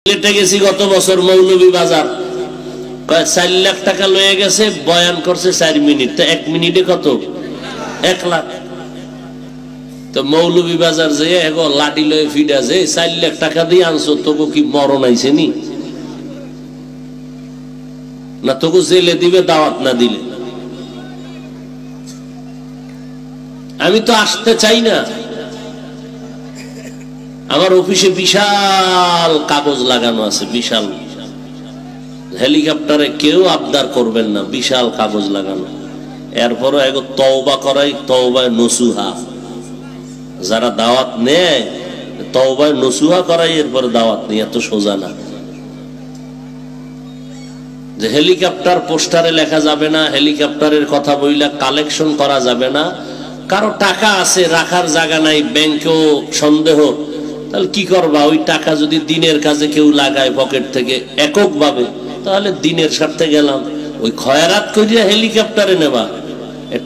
সিলেটে গেছি গত বছর মৌলভী বাজার 4 লাখ টাকা লয়ে গেছে, বয়ান করছে 4 মিনিট, তো 1 মিনিটে কত? 1 লাখ। তো মৌলভী বাজার যে এগো লাঠি লয়ে ফিডা যে 4 লাখ টাকা দিয়ে আনছো, তোকে কি মরণ আইছে নি? না তোকে জেলে দিবে দাওয়াত না দিলে? আমি তো আসতে চাই না। আমার অফিসে বিশাল কাগজ লাগানো আছে, বিশাল। হেলিকপ্টারে কেউ আবদার করবেন না, বিশাল কাগজ লাগানো। এরপরও এগো তওবা করাই, তওবায় নসুহা। যারা দাওয়াত নেয় তওবায় নসুহা করাই, এরপরে দাওয়াত নেই। এত সোজা না যে হেলিকপ্টার পোস্টারে লেখা যাবে না, হেলিকপ্টারের কথা বইলা কালেকশন করা যাবে না। কারো টাকা আছে, রাখার জায়গা নাই, ব্যাংকেও সন্দেহ, তাহলে কি করবা? ওই টাকা যদি দিনের কাজে কেউ লাগায় পকেট থেকে একক ভাবে, তাহলে দিনের স্বার্থে গেলাম। ওই খয়রাত করিয়া হেলিকপ্টারে নেবা,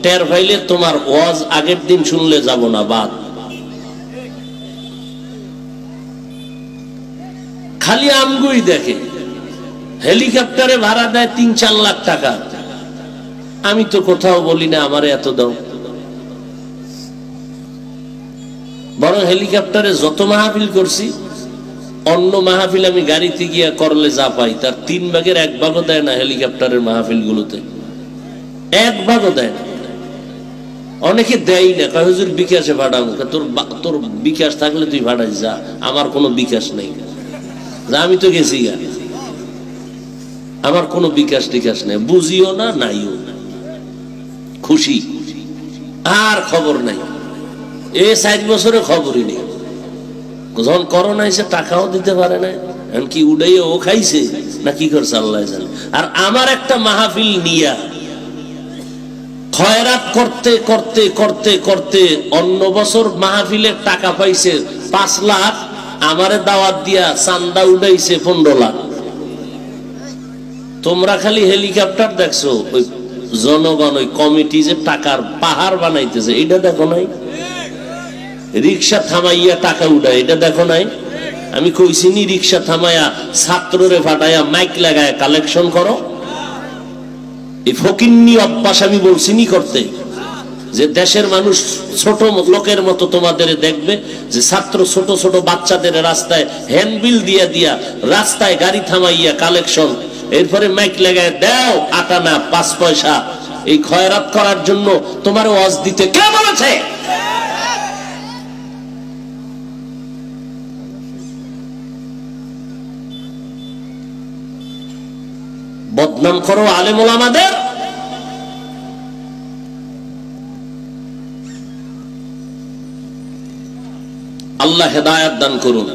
টের পাইলে তোমার ওয়াজ আগের দিন শুনলে যাব না, বাদ। খালি আমগুই দেখে হেলিকপ্টারে ভাড়া দেয় 3-4 লাখ টাকা। আমি তো কোথাও বলি না আমারে এত দাও। বরং হেলিকপ্টারে যত মাহফিল করছি, অন্য মাহফিল আমি গাড়িতে গিয়া করলে যা পাই তার 3 ভাগের 1 ভাগও দেয় না হেলিকপ্টারের মাহফিল গুলোতে, 1 ভাগও দেয় না। অনেকে দেয় না, কয় হুজুর বিকাশে ভাড়াবো। তোর বিকাশ থাকলে তুই ভাড়াই যা, আমার কোনো বিকাশ নেই। আমি তো গেছি গা, আমার কোনো বিকাশ টিকাশ নেই, বুঝিও না, নাইও না, খুশি আর খবর নাই। 4 বছরে খবরই নেই। যখন করোনা এসে টাকাও দিতে পারে না, এমনকি উড়াইয়া ও খাইছে না কি করছে আল্লাহ জানে। আর আমার একটা মাহফিল নিয়া খয়রাত করতে করতে করতে করতে অন্য বছর মাহফিলের টাকা পাইছে 5 লাখ, আমারে দাওয়াত দিয়া চান্দা উড়াইছে 15 লাখ। তোমরা খালি হেলিকপ্টার দেখছো, ওই জনগণ, ওই কমিটি যে টাকার পাহাড় বানাইতেছে, এটা দেখো নাই? রিক্সা থামাইয়া টাকা উঠায়, এটা দেখো নাই? আমি কইছি নি রিক্সা থামাইয়া ছাত্ররে ফাটাইয়া মাইক লাগায় কালেকশন করো? এই ফকিন্নি অভ্যাস আমি বলছি নি করতে, যে দেশের মানুষ ছোট লোকের মতো তোমাদের দেখবে, যে ছাত্র ছোট ছোট বাচ্চাদের রাস্তায় হ্যান্ডবিল দিয়া দিয়া রাস্তায় গাড়ি থামাইয়া কালেকশন, এরপরে মাইক লাগায় দাও 8 আনা 5 পয়সা। এই খয়রাত করার জন্য তোমার ওয়াজ দিতে কে বলেছে? বদনাম করো আলেম ওলামাদের। আল্লাহ হেদায়েত দান করুন।